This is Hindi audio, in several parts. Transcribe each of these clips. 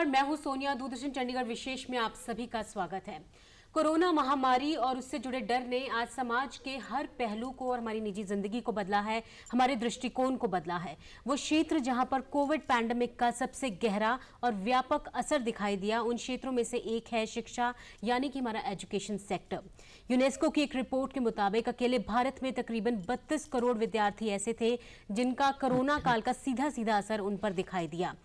मैं हूं सोनिया। दूरदर्शन चंडीगढ़ विशेष में आप सभी का स्वागत है। कोरोना महामारी और उससे जुड़े डर ने आज समाज के हर पहलू को और हमारी निजी जिंदगी को बदला है, हमारे दृष्टिकोण को बदला है। वो क्षेत्र जहां पर कोविड पैंडेमिक का सबसे गहरा और व्यापक असर दिखाई दिया, उन क्षेत्रों में से एक है शिक्षा, यानी कि हमारा एजुकेशन सेक्टर। यूनेस्को की एक रिपोर्ट के मुताबिक अकेले भारत में तकरीबन 32 करोड़ विद्यार्थी ऐसे थे जिनका कोरोना काल का सीधा सीधा असर उन पर दिखाई दिया।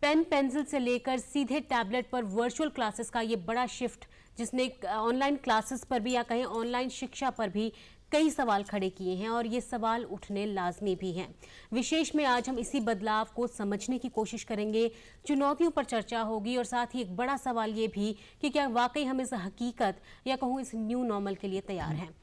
पेन पेंसिल से लेकर सीधे टैबलेट पर वर्चुअल क्लासेस का ये बड़ा शिफ्ट, जिसने ऑनलाइन क्लासेस पर भी या कहीं ऑनलाइन शिक्षा पर भी कई सवाल खड़े किए हैं और ये सवाल उठने लाजमी भी हैं। विशेष में आज हम इसी बदलाव को समझने की कोशिश करेंगे, चुनौतियों पर चर्चा होगी और साथ ही एक बड़ा सवाल ये भी कि क्या वाकई हम इस हकीकत या कहूँ इस न्यू नॉर्मल के लिए तैयार हैं।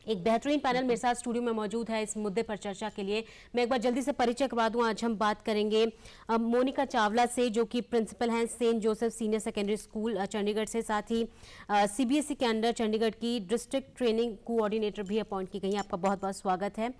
एक बेहतरीन पैनल मेरे साथ स्टूडियो में मौजूद है इस मुद्दे पर चर्चा के लिए। मैं एक बार जल्दी से परिचय करवा दूं। आज हम बात करेंगे मोनिका चावला से, जो कि प्रिंसिपल हैं Saint Joseph senior secondary school Chandigarh से, साथ ही सीबीएसई के अंडर चंडीगढ़ की डिस्ट्रिक्ट ट्रेनिंग कोऑर्डिनेटर भी अपॉइंट की गई हैं। आपका बहुत बहुत स्वागत है।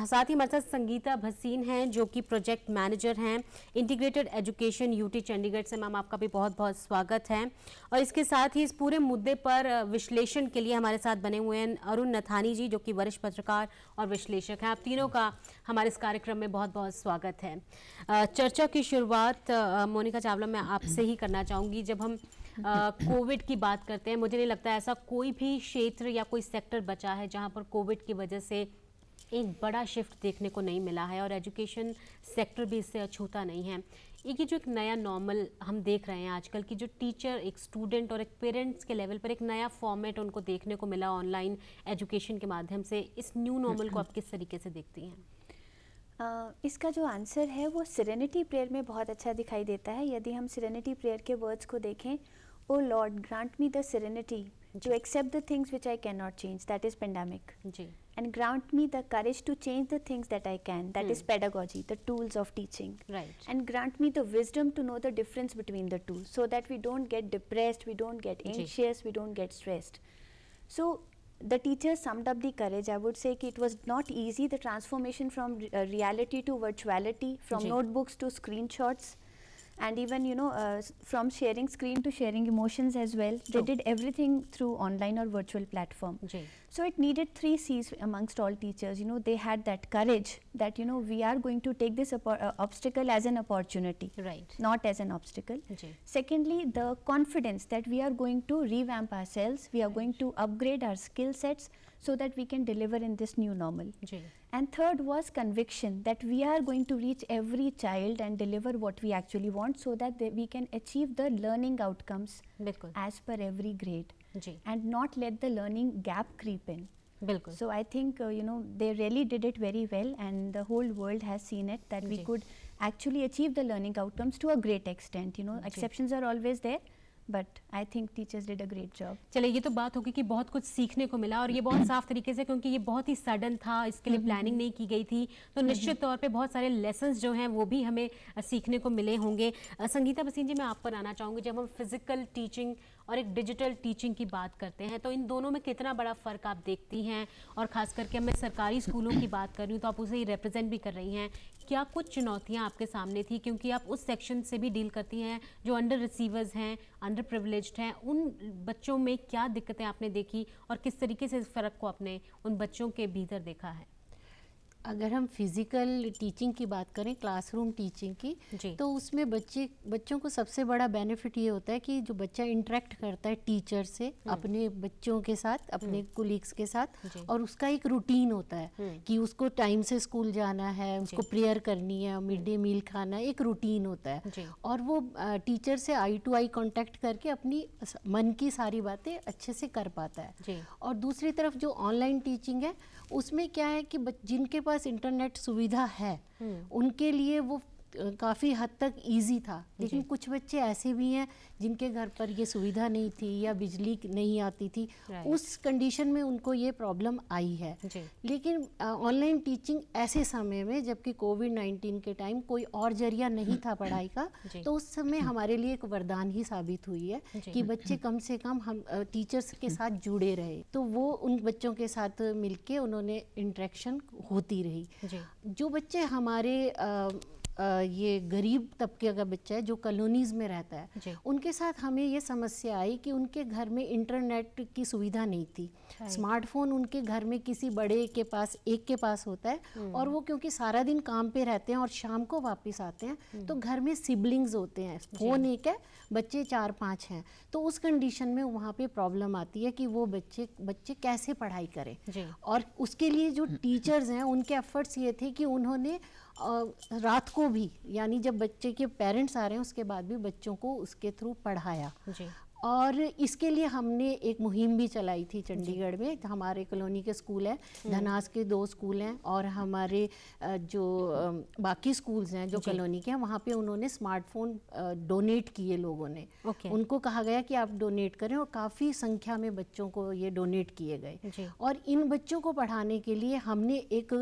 साथ ही हमारे साथ संगीता भसीन हैं, जो कि प्रोजेक्ट मैनेजर हैं इंटीग्रेटेड एजुकेशन यूटी चंडीगढ़ से। मैम, आपका भी बहुत बहुत स्वागत है। और इसके साथ ही इस पूरे मुद्दे पर विश्लेषण के लिए हमारे साथ बने हुए हैं अरुण जी, जो कि वरिष्ठ पत्रकार और विश्लेषक हैं। आप तीनों का हमारे इस कार्यक्रम में बहुत बहुत स्वागत है। चर्चा की शुरुआत मोनिका चावला मैं आपसे ही करना चाहूंगी। जब हम कोविड की बात करते हैं, मुझे नहीं लगता ऐसा कोई भी क्षेत्र या कोई सेक्टर बचा है जहां पर कोविड की वजह से एक बड़ा शिफ्ट देखने को नहीं मिला है, और एजुकेशन सेक्टर भी इससे अछूता नहीं है। ये जो एक नया नॉर्मल हम देख रहे हैं आजकल की, जो टीचर, एक स्टूडेंट और एक पेरेंट्स के लेवल पर एक नया फॉर्मेट उनको देखने को मिला ऑनलाइन एजुकेशन के माध्यम से, इस न्यू नॉर्मल को आप किस तरीके से देखती हैं? इसका जो आंसर है वो सिरेनिटी प्रेयर में बहुत अच्छा दिखाई देता है। यदि हम सिरेनिटी प्रेयर के वर्ड्स को देखें, O Lord grant me the serenity to accept the things which I cannot change, that is pandemic, and grant me the courage to change the things that I can, that is pedagogy, the tools of teaching, right, and grant me the wisdom to know the difference between the two, so that we don't get depressed, we don't get anxious, we don't get stressed. So the teachers summed up the courage. I would say that it was not easy, the transformation from reality to virtuality, from notebooks to screenshots, and even from sharing screen to sharing emotions as well. They did everything through online or virtual platform. So it needed 3 C's amongst all teachers. They had that courage that we are going to take this obstacle as an opportunity, right, not as an obstacle. Secondly, the confidence that we are going to revamp ourselves, we are going to upgrade our skill sets so that we can deliver in this new normal. And third was conviction that we are going to reach every child and deliver what we actually want, so that we can achieve the learning outcomes as per every grade, and not let the learning gap creep in. So I think they really did it very well, and the whole world has seen it that we could actually achieve the learning outcomes to a great extent. Exceptions are always there, but I think teachers did a great job. चलिए, ये तो बात होगी कि बहुत कुछ सीखने को मिला, और ये बहुत साफ तरीके से, क्योंकि ये बहुत ही सडन था, इसके लिए प्लानिंग नहीं की गई थी, तो निश्चित तौर पे बहुत सारे लेसन्स जो हैं वो भी हमें सीखने को मिले होंगे। संगीता भसीन जी, मैं आप पर आना चाहूँगी। जब हम फिजिकल टीचिंग और एक डिजिटल टीचिंग की बात करते हैं, तो इन दोनों में कितना बड़ा फ़र्क आप देखती हैं? और ख़ास करके मैं सरकारी स्कूलों की बात कर रही हूँ, तो आप उसे ही रिप्रेजेंट भी कर रही हैं। क्या कुछ चुनौतियाँ आपके सामने थी, क्योंकि आप उस सेक्शन से भी डील करती हैं जो अंडर रिसीवर्स हैं, अंडर प्रिविलेज्ड हैं? उन बच्चों में क्या दिक्कतें आपने देखी और किस तरीके से इस फ़र्क को आपने उन बच्चों के भीतर देखा है? अगर हम फिज़िकल टीचिंग की बात करें, क्लासरूम टीचिंग की, तो उसमें बच्चों को सबसे बड़ा बेनिफिट ये होता है कि जो बच्चा इंटरेक्ट करता है टीचर से, अपने बच्चों के साथ, अपने कोलीग्स के साथ, और उसका एक रूटीन होता है कि उसको टाइम से स्कूल जाना है, उसको प्रेयर करनी है, मिड डे मील खाना है, एक रूटीन होता है, और वो टीचर से आई टू आई कॉन्टेक्ट करके अपनी मन की सारी बातें अच्छे से कर पाता है। और दूसरी तरफ जो ऑनलाइन टीचिंग है, उसमें क्या है कि जिनके पास इंटरनेट सुविधा है उनके लिए वो काफ़ी हद तक इजी था, लेकिन कुछ बच्चे ऐसे भी हैं जिनके घर पर ये सुविधा नहीं थी या बिजली नहीं आती थी, उस कंडीशन में उनको ये प्रॉब्लम आई है। लेकिन ऑनलाइन टीचिंग ऐसे समय में, जबकि कोविड-19 के टाइम कोई और जरिया नहीं था पढ़ाई का, तो उस समय हमारे लिए एक वरदान ही साबित हुई है कि बच्चे कम से कम हम टीचर्स के साथ जुड़े रहे, तो वो उन बच्चों के साथ मिलके उन्होंने इंटरेक्शन होती रही। जो बच्चे हमारे ये गरीब तबके का बच्चा है जो कॉलोनीज़ में रहता जी। है, उनके साथ हमें ये समस्या आई कि उनके घर में इंटरनेट की सुविधा नहीं थी। स्मार्टफोन उनके घर में किसी बड़े के पास, एक के पास होता है, और वो क्योंकि सारा दिन काम पे रहते हैं और शाम को वापस आते हैं, तो घर में सिबलिंग्स होते हैं, फ़ोन एक है, बच्चे 4-5 हैं, तो उस कंडीशन में वहाँ पे प्रॉब्लम आती है कि वो बच्चे कैसे पढ़ाई करें। और उसके लिए जो टीचर्स हैं उनके एफर्ट्स ये थे कि उन्होंने रात को भी, यानी जब बच्चे के पेरेंट्स आ रहे हैं उसके बाद भी बच्चों को उसके थ्रू पढ़ाया। और इसके लिए हमने एक मुहिम भी चलाई थी चंडीगढ़ में। हमारे कॉलोनी के स्कूल है, धनास के 2 स्कूल हैं, और हमारे जो बाकी स्कूल्स हैं जो कॉलोनी के हैं, वहाँ पे उन्होंने स्मार्टफोन डोनेट किए लोगों ने। उनको कहा गया कि आप डोनेट करें, और काफ़ी संख्या में बच्चों को ये डोनेट किए गए। और इन बच्चों को पढ़ाने के लिए हमने एक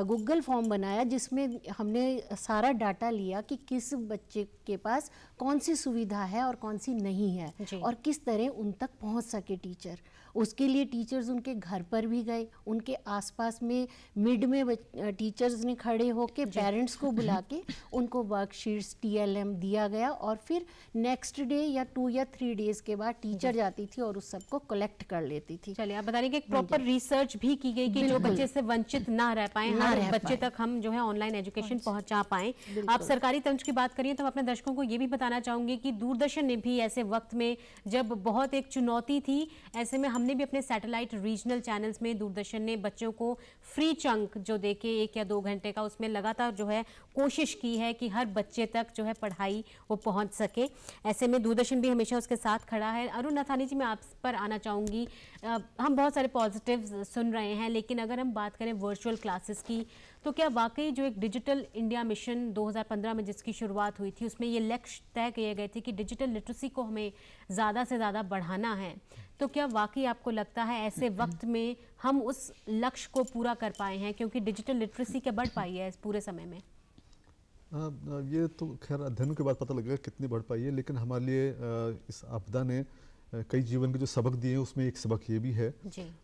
गूगल फॉर्म बनाया जिसमें हमने सारा डाटा लिया कि किस बच्चे के पास कौन सी सुविधा है और कौन सी नहीं है, और किस तरह उन तक पहुंच सके टीचर। उसके लिए टीचर्स उनके घर पर भी गए, उनके आसपास में मिड में टीचर्स ने खड़े होके पेरेंट्स को बुला के उनको वर्कशीट्स TLM दिया गया, और फिर नेक्स्ट डे या 2 या 3 डेज के बाद टीचर जाती थी और उस सबको कलेक्ट कर लेती थी। चलिए, आप बता रही कि एक प्रॉपर रिसर्च भी की गई कि जो बच्चे से वंचित ना रह पाए, हर बच्चे तक हम जो है ऑनलाइन एजुकेशन पहुंचा पाएं। आप सरकारी तंज की बात करिए तो मैं अपने दर्शकों को ये भी बताना चाहूंगी कि दूरदर्शन ने भी ऐसे वक्त में, जब बहुत एक चुनौती थी, ऐसे में हमने भी अपने सैटेलाइट रीजनल चैनल्स में दूरदर्शन ने बच्चों को फ्री चंक जो देके 1 या 2 घंटे का, उसमें लगातार जो है कोशिश की है कि हर बच्चे तक जो है पढ़ाई वो पहुंच सके। ऐसे में दूरदर्शन भी हमेशा उसके साथ खड़ा है। अरुण नथानी जी, मैं आप पर आना चाहूँगी। हम बहुत सारे पॉजिटिव्स सुन रहे हैं, लेकिन अगर हम बात करें वर्चुअल क्लासेस की, तो क्या वाकई जो एक डिजिटल इंडिया मिशन 2015 में जिसकी शुरुआत हुई थी, उसमें ये लक्ष्य तय किए गए थे कि डिजिटल लिटरेसी को हमें ज़्यादा से ज़्यादा बढ़ाना है, तो क्या वाकई आपको लगता है ऐसे वक्त में हम उस लक्ष्य को पूरा कर पाए हैं? क्योंकि डिजिटल लिटरेसी क्या बढ़ पाई है इस पूरे समय में? ये तो खैर अध्ययन के बाद पता लगेगा कितनी बढ़ पाई है, लेकिन हमारे लिए इस आपदा ने कई जीवन के जो सबक दिए हैं उसमें एक सबक ये भी है।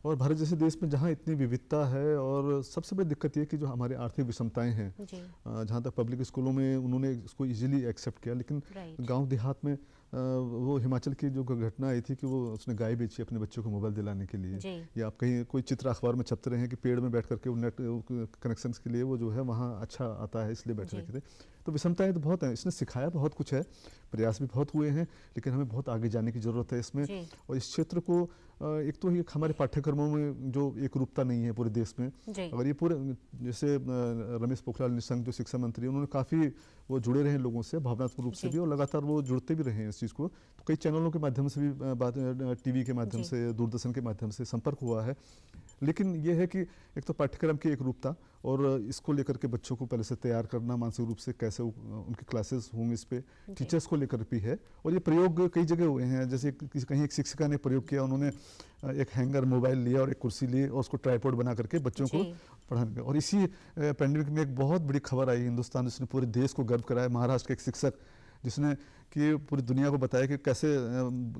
और भारत जैसे देश में जहाँ इतनी विविधता है, और सबसे बड़ी दिक्कत ये कि जो हमारे आर्थिक विषमताएं हैं, जहाँ तक पब्लिक स्कूलों में उन्होंने इसको इजीली एक्सेप्ट किया, लेकिन गांव देहात में वो हिमाचल की जो घटना आई थी कि वो उसने गाय बेची अपने बच्चों को मोबाइल दिलाने के लिए, या आप कहीं कोई चित्र अखबार में छपते रहे हैं कि पेड़ में बैठ करके नेट कनेक्शंस के लिए वो जो है वहाँ अच्छा आता है इसलिए बैठे रखे थे। तो विषमताएं तो बहुत हैं, इसने सिखाया बहुत कुछ है, प्रयास भी बहुत हुए हैं, लेकिन हमें बहुत आगे जाने की ज़रूरत है इसमें। और इस क्षेत्र को एक तो ये हमारे पाठ्यक्रमों में जो एक रूपता नहीं है पूरे देश में, अगर ये पूरे जैसे रमेश पोखरियाल निशंक जो शिक्षा मंत्री, उन्होंने काफ़ी वो जुड़े रहे लोगों से भावनात्मक रूप से भी, और लगातार वो जुड़ते भी रहे हैं इस चीज़ को। तो कई चैनलों के माध्यम से भी बात, TV के माध्यम से, दूरदर्शन के माध्यम से संपर्क हुआ है। लेकिन ये है कि एक तो पाठ्यक्रम की एक रूपता, और इसको लेकर के बच्चों को पहले से तैयार करना मानसिक रूप से, कैसे उनकी क्लासेस होंगे, इस पे टीचर्स को लेकर भी है। और ये प्रयोग कई जगह हुए हैं, जैसे कहीं एक शिक्षिका ने प्रयोग किया, उन्होंने एक हैंगर मोबाइल लिया और एक कुर्सी ली और उसको ट्राइपॉड बना करके बच्चों को पढ़ाने का। और इसी पैंडेमिक में एक बहुत बड़ी खबर आई हिंदुस्तान, जिसने पूरे देश को गर्व कराया, महाराष्ट्र के एक शिक्षक जिसने कि पूरी दुनिया को बताया कि कैसे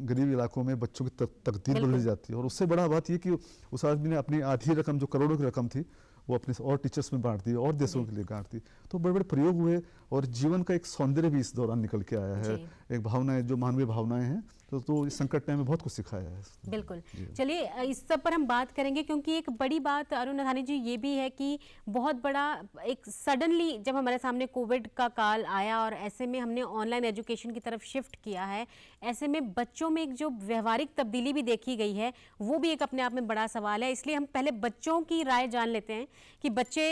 गरीब इलाकों में बच्चों की तकदीर बदल जाती है। और उससे बड़ा बात ये कि उस आदमी ने अपनी आधी रकम, जो करोड़ों की रकम थी, वो अपने और टीचर्स में बांट दी और देशों के लिए बांट दी। तो बड़े बड़े प्रयोग हुए, और जीवन का एक सौंदर्य भी इस दौरान निकल के आया है, एक भावनाएं जो मानवीय भावनाएं हैं, तो इस संकट में हमें बहुत कुछ सिखाया है। बिल्कुल, चलिए इस सब पर हम बात करेंगे, क्योंकि एक बड़ी बात अरुण नथानी जी ये भी है कि बहुत बड़ा एक सडनली जब हमारे सामने कोविड का काल आया और ऐसे में हमने ऑनलाइन एजुकेशन की तरफ शिफ्ट किया है, ऐसे में बच्चों में एक जो व्यवहारिक तब्दीली भी देखी गई है वो भी एक अपने आप में बड़ा सवाल है। इसलिए हम पहले बच्चों की राय जान लेते हैं कि बच्चे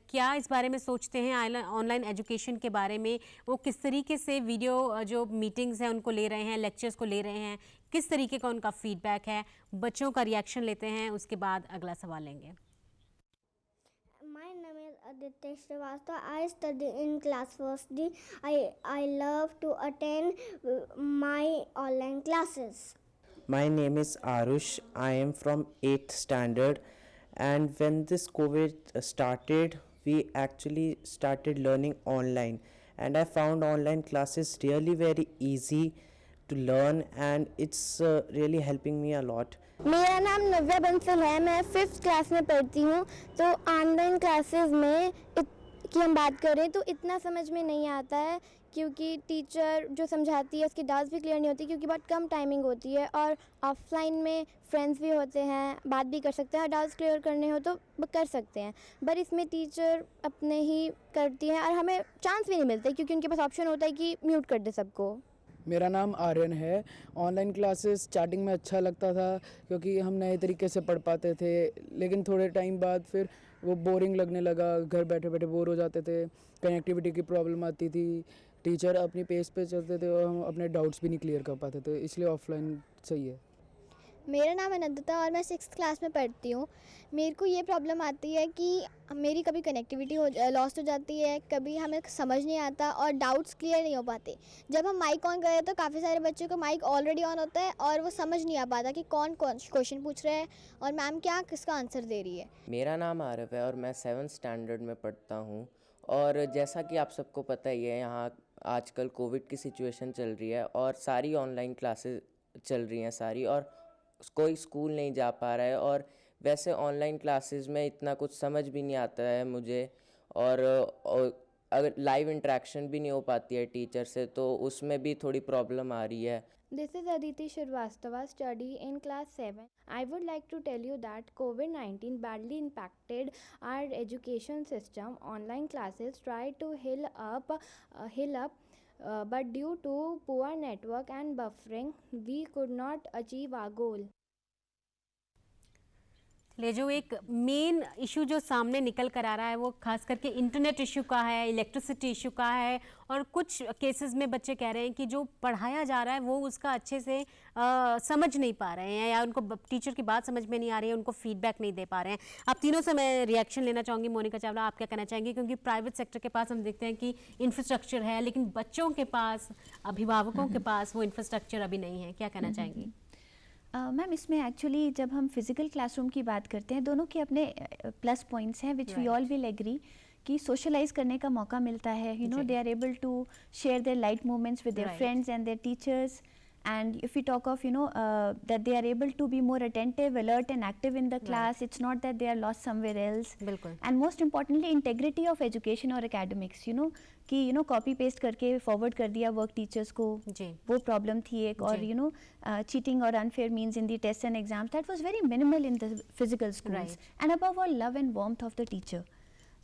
क्या इस बारे में सोचते हैं, ऑनलाइन एजुकेशन के बारे में, वो किस तरीके से वीडियो जो मीटिंग्स हैं उनको ले रहे हैं, लेक्चर्स को ले रहे हैं, किस तरीके का उनका फीडबैक है, बच्चों का रिएक्शन लेते हैं। उसके बाद अगला सवाल लेंगे। My name is Aditya Srivastava. I study in class 1st D. I love to attend my online classes. My name is Arush. I am from 8th standard, and when this COVID started, we actually started learning online, and I found online classes really very easy to learn, and it's really helping me a lot. मेरा नाम नव्या बंसल है, मैं 5th क्लास में पढ़ती हूँ। तो ऑनलाइन क्लासेस में की हम बात करें तो इतना समझ में नहीं आता है, क्योंकि टीचर जो समझाती है उसकी डाउट्स भी क्लियर नहीं होती, क्योंकि बहुत कम टाइमिंग होती है और ऑफलाइन में फ्रेंड्स भी होते हैं, बात भी कर सकते हैं और डाउट्स क्लियर करने हो तो कर सकते हैं। पर इसमें टीचर अपने ही करती हैं और हमें चांस भी नहीं मिलते, क्योंकि उनके पास ऑप्शन होता है कि म्यूट कर दे सबको। मेरा नाम आर्यन है। ऑनलाइन क्लासेस स्टार्टिंग में अच्छा लगता था क्योंकि हम नए तरीके से पढ़ पाते थे, लेकिन थोड़े टाइम बाद फिर वो बोरिंग लगने लगा, घर बैठे बैठे बोर हो जाते थे, कनेक्टिविटी की प्रॉब्लम आती थी, टीचर अपनी पेस पे चलते थे और हम अपने डाउट्स भी नहीं क्लियर कर पाते थे, इसलिए ऑफलाइन सही है। मेरा नाम अनंतता और मैं 6th क्लास में पढ़ती हूँ। मेरे को ये प्रॉब्लम आती है कि मेरी कभी कनेक्टिविटी लॉस्ट हो जाती है, कभी हमें समझ नहीं आता और डाउट्स क्लियर नहीं हो पाते। जब हम माइक ऑन करें तो काफ़ी सारे बच्चों को माइक ऑलरेडी ऑन होता है और वो समझ नहीं आ पाता कि कौन कौन क्वेश्चन पूछ रहे हैं और मैम क्या किसका आंसर दे रही है। मेरा नाम आरव है और मैं 7th स्टैंडर्ड में पढ़ता हूँ। और जैसा कि आप सबको पता ही है, यहाँ आजकल कोविड की सिचुएशन चल रही है और सारी ऑनलाइन क्लासेस चल रही हैं सारी, और कोई स्कूल नहीं जा पा रहा है। और वैसे ऑनलाइन क्लासेस में इतना कुछ समझ भी नहीं आता है मुझे, और अगर लाइव इंटरेक्शन भी नहीं हो पाती है टीचर से, तो उसमें भी थोड़ी प्रॉब्लम आ रही है। This is Aditi Shrivastava, study in class 7. I would like to tell you that COVID-19 badly impacted our education system. Online classes tried to heal up, but due to poor network and buffering, we could not achieve our goal. ले जो एक मेन इशू जो सामने निकल कर आ रहा है वो खास करके इंटरनेट इशू का है, इलेक्ट्रिसिटी इशू का है, और कुछ केसेस में बच्चे कह रहे हैं कि जो पढ़ाया जा रहा है वो उसका अच्छे से समझ नहीं पा रहे हैं, या उनको टीचर की बात समझ में नहीं आ रही है, उनको फीडबैक नहीं दे पा रहे हैं। आप तीनों से मैं रिएक्शन लेना चाहूँगी। मोनिका चावला, आप क्या कहना चाहेंगे? क्योंकि प्राइवेट सेक्टर के पास हम देखते हैं कि इंफ्रास्ट्रक्चर है, लेकिन बच्चों के पास, अभिभावकों के पास वो इंफ्रास्ट्रक्चर अभी नहीं है, क्या कहना चाहेंगी? मैम इसमें एक्चुअली जब हम फिज़िकल क्लासरूम की बात करते हैं, दोनों के अपने प्लस पॉइंट्स हैं which we all will agree कि सोशलाइज करने का मौका मिलता है, you know, they are able to share their light moments with their friends and their teachers. And if we talk of, you know, that they are able to be more attentive, alert and active in the class, it's not that they are lost somewhere else. बिल्कुल. And most importantly, integrity of education or academics, you know, कि you know copy paste करके forward कर दिया work teachers को, वो problem थी एक, और you know cheating or unfair means in the tests and exams, that was very minimal in the physical schools. And above all, love and warmth of the teacher.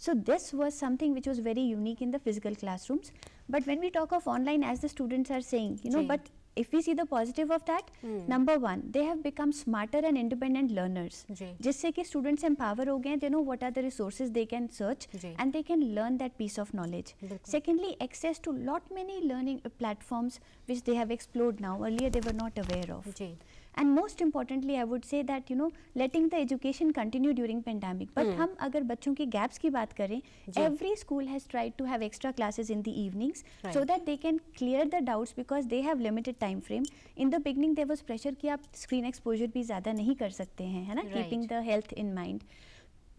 So this was something which was very unique in the physical classrooms. But when we talk of online, as the students are saying, you know, but if we see the positive of that, number one, they have become smarter and independent learners, जिससे कि students empower हो गए, they know what are the resources they can search and they can learn that piece of knowledge. Secondly, access to lot many learning platforms which they have explored now, earlier they were not aware of. And most importantly, I would say that, you know, letting the education continue during pandemic. But हम अगर बच्चों की gaps की बात करें, every school has tried to have extra classes in the evenings so that they can clear the doubts because they have limited time frame. In the beginning, there was pressure कि आप screen exposure भी ज़्यादा नहीं कर सकते हैं, है ना, keeping the health in mind.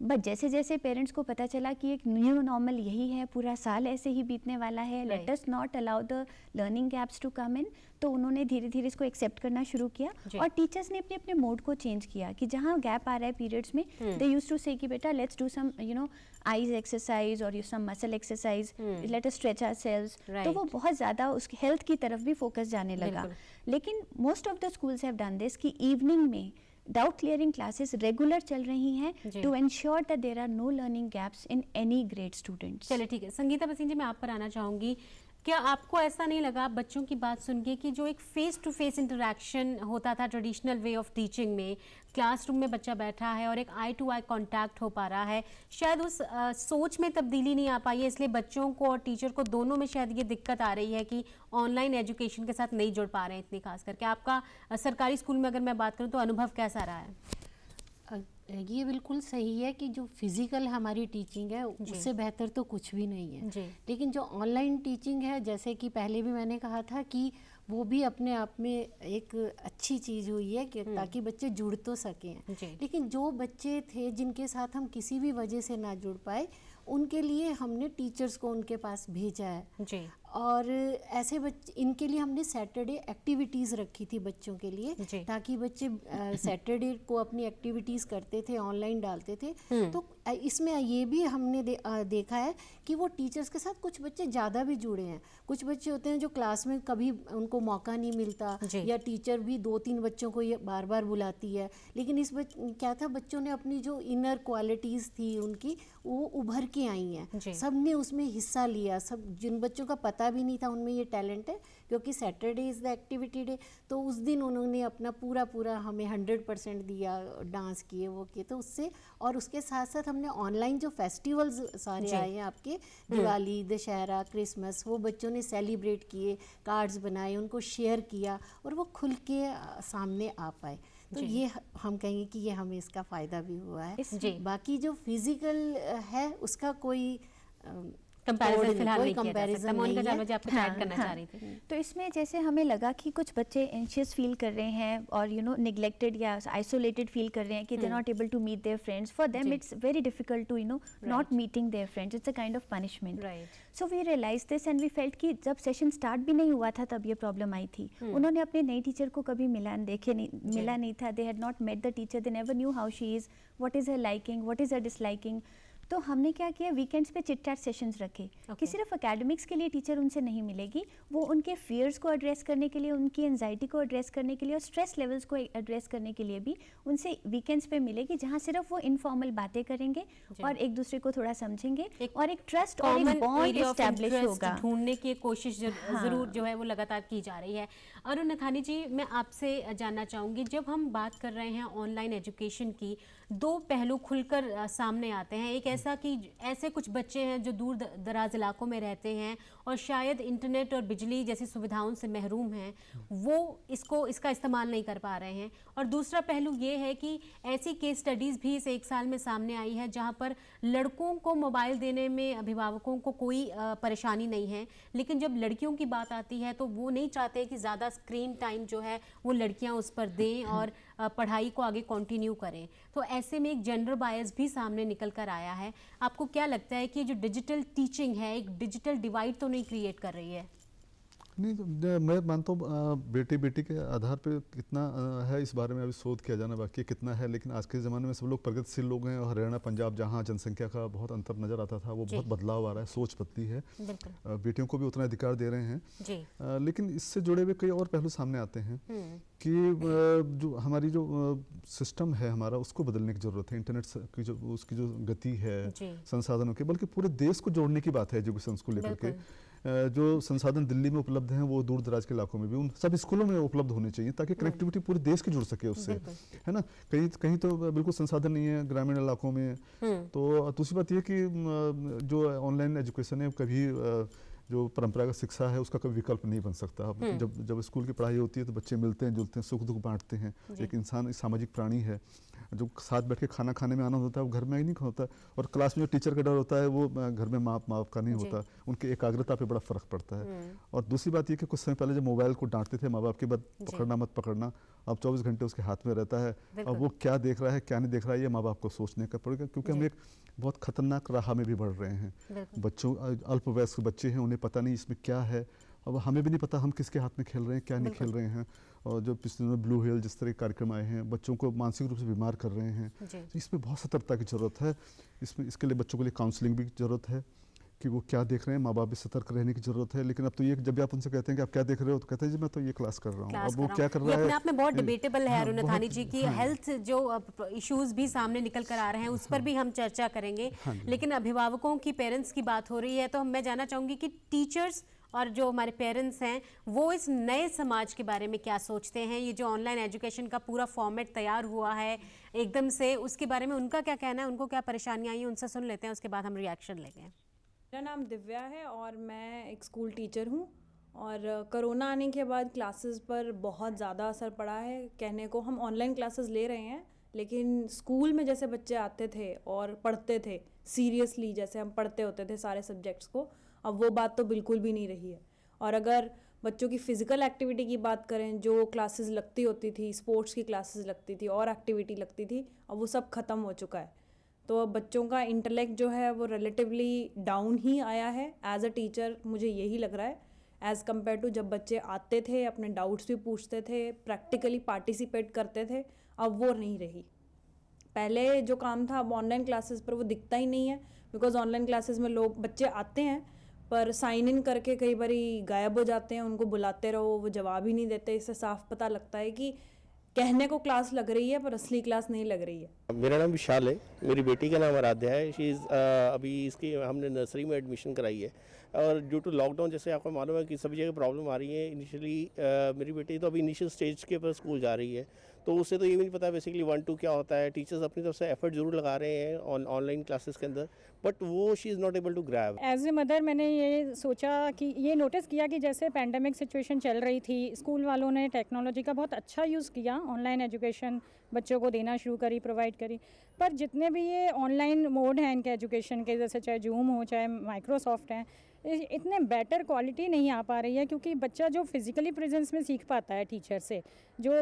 But जैसे जैसे पेरेंट्स को पता चला कि एक न्यू नॉर्मल यही है, पूरा साल ऐसे ही बीतने वाला है, let us not allow the learning gaps to come in, तो उन्होंने धीरे धीरे इसको एक्सेप्ट करना शुरू किया और टीचर्स ने अपने अपने मोड को चेंज किया कि जहाँ गैप आ रहा है पीरियड्स में, दे यूज्ड टू से कि बेटा let's do some you know eyes exercise और you some muscle exercise, let us stretch ourselves. तो वो बहुत ज़्यादा उसकी हेल्थ की तरफ भी फोकस जाने लगा. लेकिन most of the schools have done this कि इवनिंग में डाउट क्लियरिंग क्लासेस रेगुलर चल रही हैं to ensure that there are no learning gaps in any grade students. चलिए ठीक है, संगीता भसीन जी, मैं आप पर आना चाहूँगी. क्या आपको ऐसा नहीं लगा बच्चों की बात सुन के कि जो एक फेस टू फेस इंटरेक्शन होता था ट्रेडिशनल वे ऑफ टीचिंग में, क्लासरूम में बच्चा बैठा है और एक आई टू आई कांटेक्ट हो पा रहा है, शायद उस सोच में तब्दीली नहीं आ पाई है, इसलिए बच्चों को और टीचर को दोनों में शायद ये दिक्कत आ रही है कि ऑनलाइन एजुकेशन के साथ नहीं जुड़ पा रहे हैं इतनी खास करके. आपका सरकारी स्कूल में अगर मैं बात करूँ तो अनुभव कैसा रहा है? ये बिल्कुल सही है कि जो फिज़िकल हमारी टीचिंग है उससे बेहतर तो कुछ भी नहीं है, लेकिन जो ऑनलाइन टीचिंग है, जैसे कि पहले भी मैंने कहा था कि वो भी अपने आप में एक अच्छी चीज़ हुई है कि ताकि बच्चे जुड़ तो सकें. लेकिन जो बच्चे थे जिनके साथ हम किसी भी वजह से ना जुड़ पाए, उनके लिए हमने टीचर्स को उनके पास भेजा है जी। और ऐसे बच्चे, इनके लिए हमने सैटरडे एक्टिविटीज़ रखी थी बच्चों के लिए, ताकि बच्चे सैटरडे को अपनी एक्टिविटीज़ करते थे, ऑनलाइन डालते थे। तो इसमें ये भी हमने देखा है कि वो टीचर्स के साथ कुछ बच्चे ज़्यादा भी जुड़े हैं। कुछ बच्चे होते हैं जो क्लास में कभी उनको मौका नहीं मिलता, या टीचर भी 2-3 बच्चों को ये बार बार बुलाती है, लेकिन इस क्या था, बच्चों ने अपनी जो इनर क्वालिटीज़ थी उनकी, वो उभर के आई हैं। सब ने उसमें हिस्सा लिया। सब जिन बच्चों का पता भी नहीं था उनमें ये टैलेंट है, क्योंकि Saturday is the activity day, तो उस दिन उन्होंने अपना पूरा हमें 100% दिया, डांस किए, वो किए। तो उससे, और उसके साथ साथ हमने ऑनलाइन जो फेस्टिवल्स सारे आए हैं आपके, दिवाली, दशहरा, क्रिसमस, वो बच्चों ने सेलिब्रेट किए, कार्ड्स बनाए, उनको शेयर किया, और वो खुल के सामने आ पाए। तो ये हम कहेंगे कि ये हमें इसका फ़ायदा भी हुआ है। बाकी जो फिजिकल है उसका कोई कंपैरिजन फिलहाल नहीं comparison किया जा सकता। मोनिका जानवा जी, आप कुछ ऐड करना चाह रही थी। तो इसमें जैसे हमें लगा कि कुछ बच्चे एंशियस फील कर रहे हैं और निगलेक्टेड या आइसोलेटेड फील कर रहे हैं कि they not able to meet their friends. For them it's very difficult to not meeting their friends, it's a kind of punishment. So we realise this and we felt कि जब सेशन स्टार्ट भी नहीं हुआ था तब ये प्रॉब्लम आई थी। उन्होंने अपने नई टीचर को कभी मिला नहीं था। They had not met the teacher, they never knew how she is, what is her liking, what is her disliking. तो हमने क्या किया, वीकेंड्स पे चिट चैट सेशंस रखे कि सिर्फ एकेडमिक्स के लिए टीचर उनसे नहीं मिलेगी, वो उनके फियर्स को एड्रेस करने के लिए, उनकी एंजाइटी को एड्रेस करने के लिए और स्ट्रेस लेवल्स को एड्रेस करने के लिए भी उनसे वीकेंड्स पे मिलेगी, जहाँ सिर्फ वो इनफॉर्मल बातें करेंगे और एक दूसरे को थोड़ा समझेंगे और एक ट्रस्ट और एक बॉन्ड एस्टैब्लिश होगा। ढूंढने की कोशिश जरूर जो है वो लगातार की जा रही है। अरुण नथानी जी, मैं आपसे जानना चाहूँगी, जब हम बात कर रहे हैं ऑनलाइन एजुकेशन की, 2 पहलू खुलकर सामने आते हैं। एक ऐसा कि ऐसे कुछ बच्चे हैं जो दूर दराज इलाकों में रहते हैं और शायद इंटरनेट और बिजली जैसी सुविधाओं से महरूम हैं, वो इसका इस्तेमाल नहीं कर पा रहे हैं। और दूसरा पहलू ये है कि ऐसी केस स्टडीज़ भी इस 1 साल में सामने आई है जहाँ पर लड़कों को मोबाइल देने में अभिभावकों को कोई परेशानी नहीं है, लेकिन जब लड़कियों की बात आती है तो वो नहीं चाहते कि ज़्यादा स्क्रीन टाइम जो है वो लड़कियाँ उस पर दें और पढ़ाई को आगे कंटिन्यू करें। तो ऐसे में एक जेंडर बायस भी सामने निकल कर आया है। आपको क्या लगता है कि जो डिजिटल टीचिंग है, एक डिजिटल डिवाइड तो नहीं क्रिएट कर रही है? नहीं, तो मैं मानता हूँ बेटी बेटी के आधार पे कितना है इस बारे में अभी शोध किया जाना बाकी कितना है, लेकिन आज के ज़माने में सब लोग प्रगतिशील लोग हैं। और हरियाणा, पंजाब, जहाँ जनसंख्या का बहुत अंतर नज़र आता था, वो बहुत बदलाव आ रहा है, सोच बदली है, बेटियों को भी उतना अधिकार दे रहे हैं। लेकिन इससे जुड़े हुए कई और पहलू सामने आते हैं कि जो हमारी जो सिस्टम है हमारा, उसको बदलने की ज़रूरत है। इंटरनेट की जो उसकी जो गति है संसाधनों की, बल्कि पूरे देश को जोड़ने की बात है एजुकेशन को लेकर के। जो संसाधन दिल्ली में उपलब्ध हैं वो दूर दराज के इलाकों में भी उन सब स्कूलों में उपलब्ध होने चाहिए, ताकि कनेक्टिविटी पूरे देश की जुड़ सके उससे, है ना। कहीं तो बिल्कुल संसाधन नहीं है ग्रामीण इलाकों में। तो दूसरी बात ये कि जो ऑनलाइन एजुकेशन है, कभी जो परंपरागत शिक्षा है उसका कोई विकल्प नहीं बन सकता। जब स्कूल की पढ़ाई होती है तो बच्चे मिलते हैं, जुलते हैं, सुख दुख बांटते हैं। एक इंसान एक सामाजिक प्राणी है, जो साथ बैठ के खाना खाने में आनंद होता है वो घर में ही नहीं होता। और क्लास में जो टीचर का डर होता है वो घर में माँ बाप का नहीं होता। उनकी एकाग्रता पे बड़ा फर्क पड़ता है। और दूसरी बात ये कि कुछ समय पहले जब मोबाइल को डांटते थे माँ बाप की बात, पकड़ना मत पकड़ना, अब 24 घंटे उसके हाथ में रहता है। अब वो क्या देख रहा है क्या नहीं देख रहा है, ये माँ बाप को सोचने का पड़ेगा, क्योंकि हम एक बहुत खतरनाक राह में भी बढ़ रहे हैं। बच्चों, अल्पवयस्क बच्चे हैं, उन्हें पता नहीं इसमें क्या है। अब हमें भी नहीं पता हम किसके हाथ में खेल रहे हैं, क्या नहीं खेल रहे हैं। और जो पिछले दिनों ब्लू व्हेल जिस तरह के कार्यक्रम आए हैं, बच्चों को मानसिक रूप से बीमार कर रहे हैं। तो इसमें बहुत सतर्कता की ज़रूरत है। इसके लिए बच्चों के लिए काउंसलिंग भी ज़रूरत है कि वो क्या देख रहे हैं, माँ बाप भी सतर्क रहने की ज़रूरत है। लेकिन अब तो ये जब भी आप उनसे कहते हैं कि आप क्या देख रहे हो, तो कहते हैं जी मैं तो ये क्लास कर रहा हूँ। अब वो क्या कर रहा है, अपने आप में बहुत डिबेटेबल है अरुण नथानी जी की। हेल्थ जो इश्यूज भी सामने निकल कर आ रहे हैं उस पर भी हम चर्चा करेंगे। लेकिन अभिभावकों की, पेरेंट्स की बात हो रही है, तो मैं जानना चाहूँगी कि टीचर्स और जो हमारे पेरेंट्स हैं वो इस नए समाज के बारे में क्या सोचते हैं। ये जो ऑनलाइन एजुकेशन का पूरा फॉर्मेट तैयार हुआ है एकदम से, उसके बारे में उनका क्या कहना है, उनको क्या परेशानियाँ आई, उनसे सुन लेते हैं, उसके बाद हम रिएक्शन लेंगे। मेरा नाम दिव्या है और मैं एक स्कूल टीचर हूँ। और कोरोना आने के बाद क्लासेस पर बहुत ज़्यादा असर पड़ा है। कहने को हम ऑनलाइन क्लासेस ले रहे हैं, लेकिन स्कूल में जैसे बच्चे आते थे और पढ़ते थे सीरियसली, जैसे हम पढ़ते होते थे सारे सब्जेक्ट्स को, अब वो बात तो बिल्कुल भी नहीं रही है। और अगर बच्चों की फ़िज़िकल एक्टिविटी की बात करें, जो क्लासेस लगती होती थी, स्पोर्ट्स की क्लासेस लगती थी और एक्टिविटी लगती थी, अब वो सब ख़त्म हो चुका है। तो अब बच्चों का इंटेलेक्ट जो है वो रिलेटिवली डाउन ही आया है एज अ टीचर, मुझे यही लग रहा है, एज़ कम्पेयर टू जब बच्चे आते थे, अपने डाउट्स भी पूछते थे, प्रैक्टिकली पार्टिसिपेट करते थे, अब वो नहीं रही। पहले जो काम था अब ऑनलाइन क्लासेस पर वो दिखता ही नहीं है, बिकॉज ऑनलाइन क्लासेस में बच्चे आते हैं पर साइन इन करके कई बार गायब हो जाते हैं, उनको बुलाते रहो वो जवाब ही नहीं देते। इससे साफ पता लगता है कि कहने को क्लास लग रही है पर असली क्लास नहीं लग रही है। मेरा नाम विशाल है, मेरी बेटी का नाम आराध्या है। शी इज़ अभी इसकी हमने नर्सरी में एडमिशन कराई है और ड्यू टू लॉकडाउन जैसे आपको मालूम है कि सभी जगह प्रॉब्लम आ रही है। इनिशियली मेरी बेटी तो अभी इनिशियल स्टेज के पर स्कूल जा रही है, तो उससे तो ये भी नहीं पता बेसिकली 1-2 क्या होता है। टीचर्स अपनी तरफ से एफर्ट जरूर लगा रहे हैं ऑनलाइन क्लासेस के अंदर, बट वो she is not able to grab. As a mother मैंने ये सोचा कि ये नोटिस किया कि जैसे पैंडमिक सिचुएशन चल रही थी, स्कूल वालों ने टेक्नोलॉजी का बहुत अच्छा यूज़ किया, ऑनलाइन एजुकेशन बच्चों को देना शुरू करी, प्रोवाइड करी। पर जितने भी ये ऑनलाइन मोड हैं इनके एजुकेशन के, जैसे चाहे जूम हो चाहे माइक्रोसॉफ्ट हैं, इतने बेटर क्वालिटी नहीं आ पा रही है, क्योंकि बच्चा जो फिज़िकली प्रेजेंस में सीख पाता है टीचर से, जो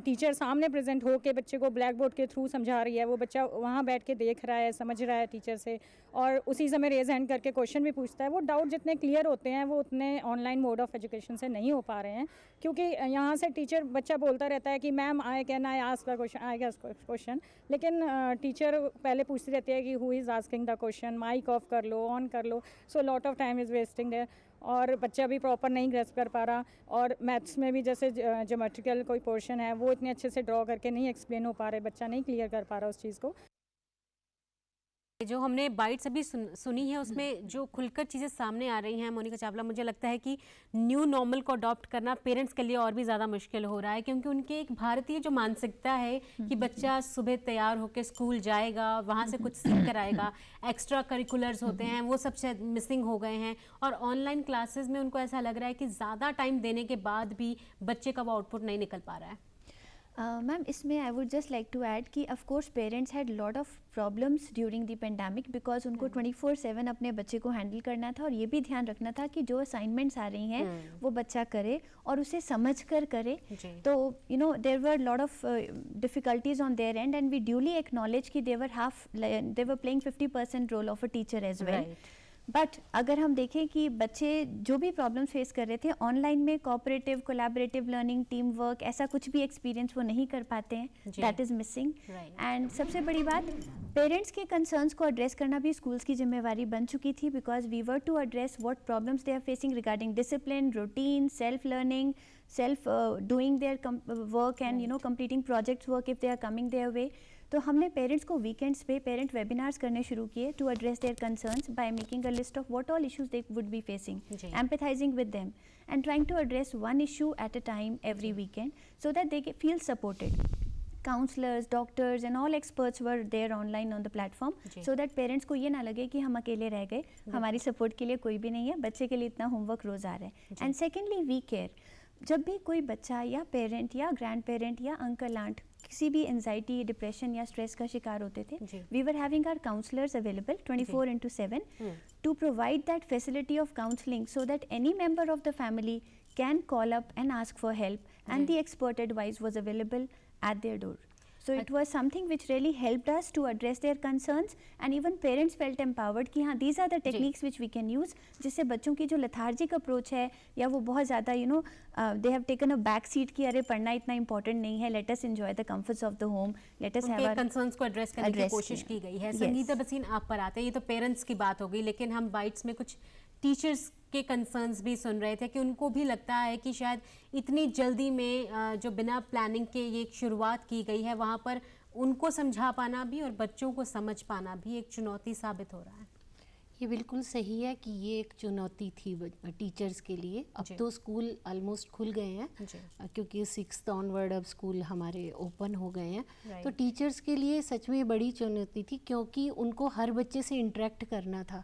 टीचर सामने प्रेजेंट हो के बच्चे को ब्लैक बोर्ड के थ्रू समझा रही है, वो बच्चा वहाँ बैठ के देख रहा है, समझ रहा है टीचर से, और उसी समय रेज हैंड करके क्वेश्चन भी पूछता है। वो डाउट जितने क्लियर होते हैं वो उतने ऑनलाइन मोड ऑफ एजुकेशन से नहीं हो पा रहे हैं, क्योंकि यहाँ से टीचर बच्चा बोलता रहता है कि ma'am I can I ask the question, I guess question, लेकिन टीचर पहले पूछती रहती है कि who is asking the question, mic off कर लो, ऑन कर लो, so lot of time is wasting there, और बच्चा भी प्रॉपर नहीं ग्रेस्प कर पा रहा। और मैथ्स में भी जैसे ज्योमेट्रिकल कोई पोर्शन है वो इतने अच्छे से ड्रॉ करके नहीं एक्सप्लेन हो पा रहे, बच्चा नहीं क्लियर कर पा रहा उस चीज़ को। जो हमने बाइट्स अभी सुनी है उसमें जो खुलकर चीज़ें सामने आ रही हैं मोनिका चावला, मुझे लगता है कि न्यू नॉर्मल को अडॉप्ट करना पेरेंट्स के लिए और भी ज़्यादा मुश्किल हो रहा है, क्योंकि उनके एक भारतीय जो मानसिकता है कि बच्चा सुबह तैयार होकर स्कूल जाएगा, वहाँ से कुछ सीख कर आएगा, एक्स्ट्रा करिकुलर्स होते हैं वो सब शायद मिसिंग हो गए हैं, और ऑनलाइन क्लासेस में उनको ऐसा लग रहा है कि ज़्यादा टाइम देने के बाद भी बच्चे का वो आउटपुट नहीं निकल पा रहा है। मैम इसमें I would just like to add कि of course parents had lot of problems during the pandemic, because उनको 24/7 अपने बच्चे को हैंडल करना था, और ये भी ध्यान रखना था कि जो असाइनमेंट्स आ रही हैं वो बच्चा करे और उसे समझ कर करे। तो you know there were lot of difficulties on their end, and we duly acknowledge कि they were playing 50% role of a teacher as well. But अगर हम देखें कि बच्चे जो भी प्रॉब्लम्स फेस कर रहे थे ऑनलाइन में, cooperative collaborative learning, team work, ऐसा कुछ भी एक्सपीरियंस वो नहीं कर पाते हैं, दैट इज़ मिसिंग। एंड सबसे बड़ी बात, पेरेंट्स के कंसर्न्स को एड्रेस करना भी स्कूल्स की जिम्मेवारी बन चुकी थी, because we were to address what problems they are facing regarding discipline, routine, self learning, self doing their work and you know completing project work if they are coming their way. तो हमने पेरेंट्स को वीकेंड्स पे पेरेंट वेबिनार्स करने शुरू किए to address their concerns by making a list of what all issues they would be facing, empathising with them and trying to address one issue at a time every weekend so that they feel supported. Counselors, doctors and all experts were there online on the platform so that parents को ये ना लगे कि हम अकेले रह गए, हमारी सपोर्ट के लिए कोई भी नहीं है, बच्चे के लिए इतना होमवर्क रोज आ रहा है. And secondly we care. जब भी कोई बच्चा या पेरेंट या ग्रैंड पेरेंट या अंकल आंट किसी भी एंजाइटी, डिप्रेशन या स्ट्रेस का शिकार होते थे, we were having our counsellors available 24/7 to provide that facility of counselling so that any member of the family can call up and ask for help, and the expert advice was available at their door. So it was something which really helped us to address their concerns, and even parents felt empowered कि हाँ these are the techniques which we can use, जिससे बच्चों की जो lethargic approach है या वो बहुत ज़्यादा you know they have taken a back seat कि अरे पढ़ना इतना important नहीं है, let us enjoy the comforts of the home, let us have our concerns को address करने की कोशिश की गई है. संगीता बसीन आप पर आते हैं, ये तो पेरेंट्स की बात हो गई, लेकिन हम बाइट्स में कुछ टीचर्स के कंसर्न्स भी सुन रहे थे कि उनको भी लगता है कि शायद इतनी जल्दी में जो बिना प्लानिंग के ये शुरुआत की गई है, वहाँ पर उनको समझा पाना भी और बच्चों को समझ पाना भी एक चुनौती साबित हो रहा है. ये बिल्कुल सही है कि ये एक चुनौती थी टीचर्स के लिए. अब तो स्कूल ऑलमोस्ट खुल गए हैं क्योंकि 6th ऑनवर्ड अब स्कूल हमारे ओपन हो गए हैं. तो टीचर्स के लिए सच में बड़ी चुनौती थी क्योंकि उनको हर बच्चे से इंटरेक्ट करना था.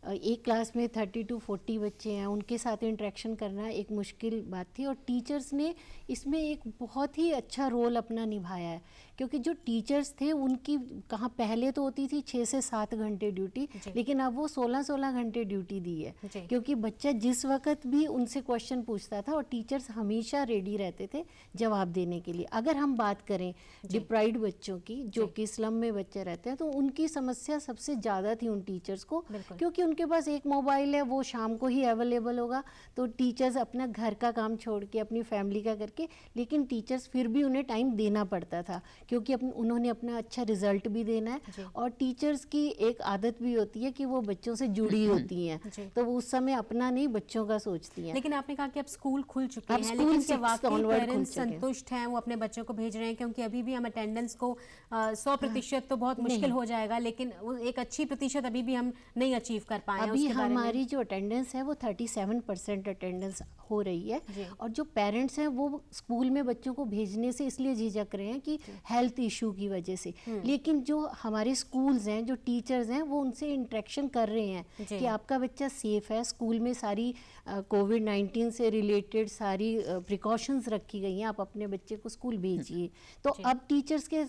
एक क्लास में 30 to 40 बच्चे हैं, उनके साथ इंटरेक्शन करना एक मुश्किल बात थी और टीचर्स ने इसमें एक बहुत ही अच्छा रोल अपना निभाया है, क्योंकि जो टीचर्स थे उनकी कहाँ पहले तो होती थी 6 से 7 घंटे ड्यूटी, लेकिन अब वो 16-16 घंटे ड्यूटी दी है, क्योंकि बच्चा जिस वक्त भी उनसे क्वेश्चन पूछता था और टीचर्स हमेशा रेडी रहते थे जवाब देने के लिए। अगर हम बात करें डिप्राइव्ड बच्चों की, जो कि स्लम में बच्चे रहते हैं, तो उनकी समस्या सबसे ज़्यादा थी उन टीचर्स को, क्योंकि उनके पास एक मोबाइल है, वो शाम को ही अवेलेबल होगा, तो टीचर्स अपना घर का काम छोड़ के अपनी फैमिली का करके, लेकिन टीचर्स फिर भी उन्हें टाइम देना पड़ता था, क्योंकि उन्होंने अपना अच्छा रिजल्ट भी देना है। और टीचर्स की एक आदत भी होती है कि वो बच्चों से जुड़ी होती हैं, तो वो उस समय अपना नहीं बच्चों का सोचती हैं। लेकिन आपने कहा कि अब स्कूल खुल चुके हैं, लेकिन क्या वाकई पेरेंट्स संतुष्ट हैं, वो अपने बच्चों को भेज रहे हैं? क्योंकि अभी भी हम अटेंडेंस को 100% तो बहुत मुश्किल हो जाएगा, लेकिन एक अच्छी प्रतिशत अभी भी हम नहीं अचीव कर पाए। अभी हमारी जो अटेंडेंस है वो 37% अटेंडेंस हो रही है, और जो पेरेंट्स हैं वो स्कूल में बच्चों को भेजने से इसलिए झिझक रहे हैं कि हेल्थ इशू की वजह से, लेकिन जो हमारे स्कूल्स हैं, जो टीचर्स हैं, वो उनसे इंटरेक्शन कर रहे हैं कि आपका बच्चा सेफ है, स्कूल में सारी कोविड-19 से रिलेटेड सारी प्रिकॉशंस रखी गई हैं, आप अपने बच्चे को स्कूल भेजिए। तो अब टीचर्स के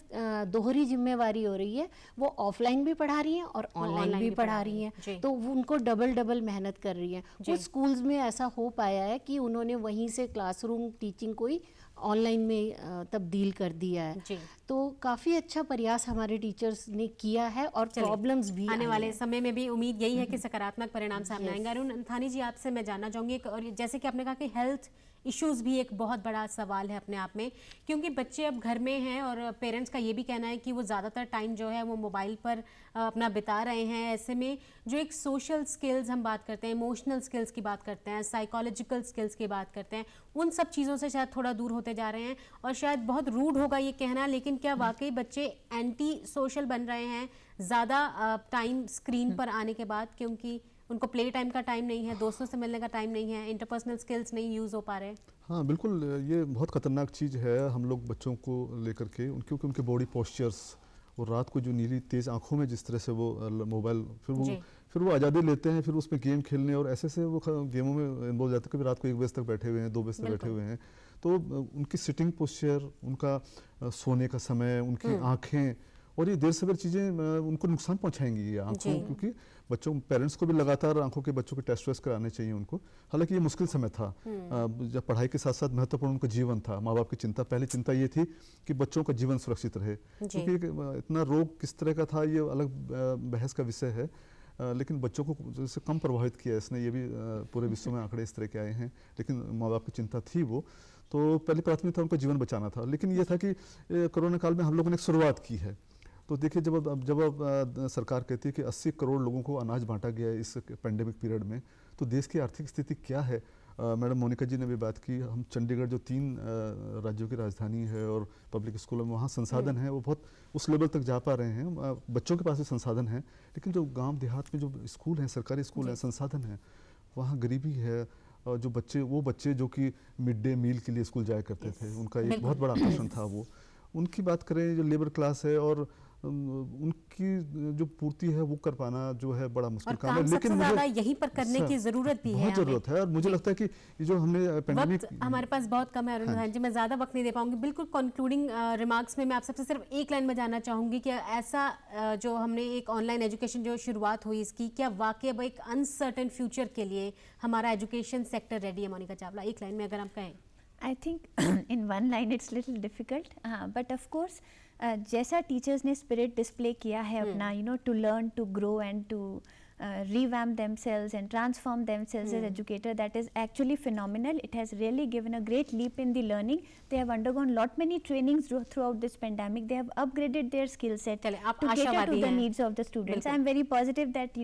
दोहरी जिम्मेवारी हो रही है, वो ऑफलाइन भी पढ़ा रही हैं और ऑनलाइन भी पढ़ा रही हैं, तो वो उनको डबल मेहनत कर रही हैं। कुछ स्कूल्स में ऐसा हो पाया है कि उन्होंने वहीं से क्लासरूम टीचिंग को ही ऑनलाइन में तब्दील कर दिया है, तो काफ़ी अच्छा प्रयास हमारे टीचर्स ने किया है, और प्रॉब्लम्स भी आने वाले समय में भी उम्मीद यही है कि सकारात्मक परिणाम सामने आएंगे। अरुण थानी जी, आपसे मैं जानना चाहूँगी, और जैसे कि आपने कहा कि हेल्थ इश्यूज़ भी एक बहुत बड़ा सवाल है अपने आप में, क्योंकि बच्चे अब घर में हैं और पेरेंट्स का ये भी कहना है कि वो ज़्यादातर टाइम जो है वो मोबाइल पर अपना बिता रहे हैं। ऐसे में जो एक सोशल स्किल्स हम बात करते हैं, इमोशनल स्किल्स की बात करते हैं, साइकोलॉजिकल स्किल्स की बात करते हैं, उन सब चीज़ों से शायद थोड़ा दूर होते जा रहे हैं। और शायद बहुत रूड होगा ये कहना, लेकिन क्या वाकई बच्चे एंटी सोशल बन रहे हैं ज़्यादा टाइम स्क्रीन पर आने के बाद, क्योंकि उनको प्ले टाइम का टाइम नहीं है, दोस्तों से मिलने का टाइम नहीं है, इंटरपर्सनल स्किल्स नहीं यूज़ हो पा रहे? हाँ बिल्कुल, ये बहुत ख़तरनाक चीज़ है हम लोग बच्चों को लेकर के, क्योंकि उनके बॉडी पोस्चर्स और रात को जो नीली तेज़ आंखों में जिस तरह से वो मोबाइल फिर वो आज़ादी लेते हैं, फिर उसमें गेम खेलने और ऐसे से वो गेमों में इन्वॉल्व जाते हैं। कभी रात को 1 बजे तक बैठे हुए हैं, 2 बजे तक बैठे हुए हैं, तो उनकी सिटिंग पोस्चर, उनका सोने का समय, उनकी आँखें, और ये देर सवेर चीज़ें उनको नुकसान पहुंचाएंगी ये आंखों, क्योंकि बच्चों पेरेंट्स को भी लगातार आंखों के बच्चों के टेस्ट वेस्ट कराने चाहिए उनको। हालांकि ये मुश्किल समय था, जब पढ़ाई के साथ साथ महत्वपूर्ण उनका जीवन था। माँ बाप की चिंता, पहली चिंता ये थी कि बच्चों का जीवन सुरक्षित रहे, क्योंकि इतना रोग किस तरह का था ये अलग बहस का विषय है, लेकिन बच्चों को जैसे कम प्रभावित किया इसने, ये भी पूरे विश्व में आंकड़े इस तरह के आए हैं, लेकिन माँ बाप की चिंता थी वो, तो पहली प्राथमिकता उनका जीवन बचाना था। लेकिन ये था कि कोरोना काल में हम लोगों ने एक शुरुआत की है, तो देखिए जब सरकार कहती है कि 80 करोड़ लोगों को अनाज बांटा गया है इस पेंडेमिक पीरियड में, तो देश की आर्थिक स्थिति क्या है? मैडम मोनिका जी ने भी बात की, हम चंडीगढ़ जो 3 राज्यों की राजधानी है और पब्लिक स्कूलों में वहाँ संसाधन है वो बहुत उस लेवल तक जा पा रहे हैं, बच्चों के पास भी संसाधन है, लेकिन जो गांव देहात में जो स्कूल हैं, सरकारी स्कूल हैं, संसाधन है, वहाँ गरीबी है। और जो बच्चे जो कि मिड डे मील के लिए स्कूल जाया करते थे, उनका एक बहुत बड़ा आकर्षण था वो। उनकी बात करें, जो लेबर क्लास है और उनकी जो पूर्ति है वो कर पाना जो है बड़ा मुश्किल काम है, लेकिन ज़्यादा यहीं पर करने की ज़रूरत भी है, बहुत ज़रूरत है। और मुझे लगता है कि ये जो हमने पेंडेमिक, हमारे पास बहुत कम है अरुण धानी जी, मैं ज़्यादा वक्त नहीं दे पाऊंगी। बिल्कुल कंक्लूडिंग रिमार्क्स में मैं आप सबसे सिर्फ एक लाइन में जानना चाहूँगी कि ऐसा जो हमने एक ऑनलाइन एजुकेशन जो शुरुआत हुई इसकी, क्या वाकई अब एक अनसर्टेन फ्यूचर के लिए हमारा एजुकेशन सेक्टर रेडी है? मोनिका चावला, एक लाइन में अगर आप कहें। I think in one line it's little difficult, but of course जैसा टीचर्स ने स्पिरिट डिस्प्ले किया है अपना, to learn, to grow and to revamp themselves and transform themselves as educator, that is actually phenomenal. It has really given a great leap in the learning. They have undergone lot many trainings throughout this pandemic. They have upgraded their skill set to cater to the needs of the students. I am very positive that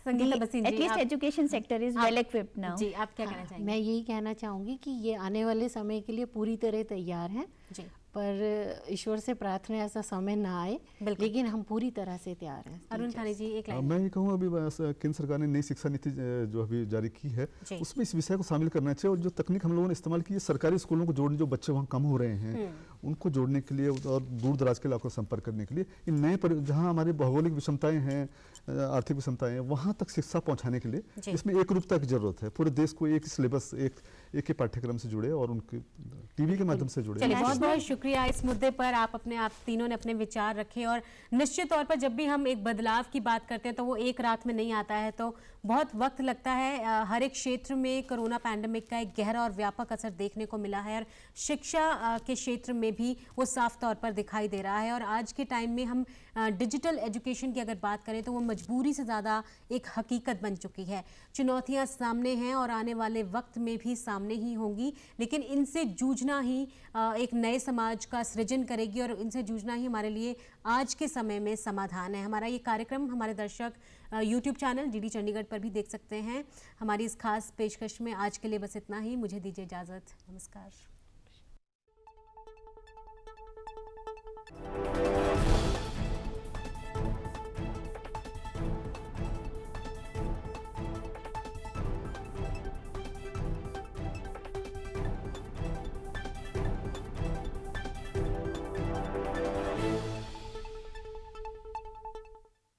at least education sector is well equipped now. जी, आप क्या कहना चाहेंगे? मैं यही कहना चाहूँगी कि ये आने वाले समय के लिए पूरी तरह तैयार हैं, पर ईश्वर से प्रार्थना ऐसा समय ना आए, लेकिन हम पूरी तरह से तैयार हैं। अरुण थानी जी, एक लाइन। मैं ये कहूँ, अभी केंद्र सरकार ने नई शिक्षा नीति जो अभी जारी की है, उसमें इस विषय को शामिल करना चाहिए, और जो तकनीक हम लोगों ने इस्तेमाल की है सरकारी स्कूलों को जोड़ने, जो बच्चे वहाँ कम हो रहे हैं उनको जोड़ने के लिए और दूर दराज के इलाकों से संपर्क करने के लिए इन नए जहाँ हमारी भौगोलिक विषमताएं हैं, आर्थिक विषमताएं हैं, वहाँ तक शिक्षा पहुँचाने के लिए इसमें एक रूपता की जरूरत है। पूरे देश को एक ही सिलेबस, एक ही पाठ्यक्रम से जुड़े और उनके टीवी के माध्यम से जुड़े। चलिए, बहुत बहुत शुक्रिया। इस मुद्दे पर आप तीनों ने अपने विचार रखे और निश्चित तौर पर जब भी हम एक बदलाव की बात करते हैं तो वो एक रात में नहीं आता है, तो बहुत वक्त लगता है। हर एक क्षेत्र में कोरोना पैंडेमिक का एक गहरा और व्यापक असर देखने को मिला है और शिक्षा के क्षेत्र में भी वो साफ तौर पर दिखाई दे रहा है। और आज के टाइम में हम डिजिटल एजुकेशन की अगर बात करें तो वो मजबूरी से ज़्यादा एक हकीकत बन चुकी है। चुनौतियां सामने हैं और आने वाले वक्त में भी सामने ही होंगी, लेकिन इनसे जूझना ही एक नए समाज का सृजन करेगी और इनसे जूझना ही हमारे लिए आज के समय में समाधान है। हमारा ये कार्यक्रम हमारे दर्शक YouTube चैनल DD चंडीगढ़ पर भी देख सकते हैं। हमारी इस खास पेशकश में आज के लिए बस इतना ही। मुझे दीजिए इजाज़त। नमस्कार।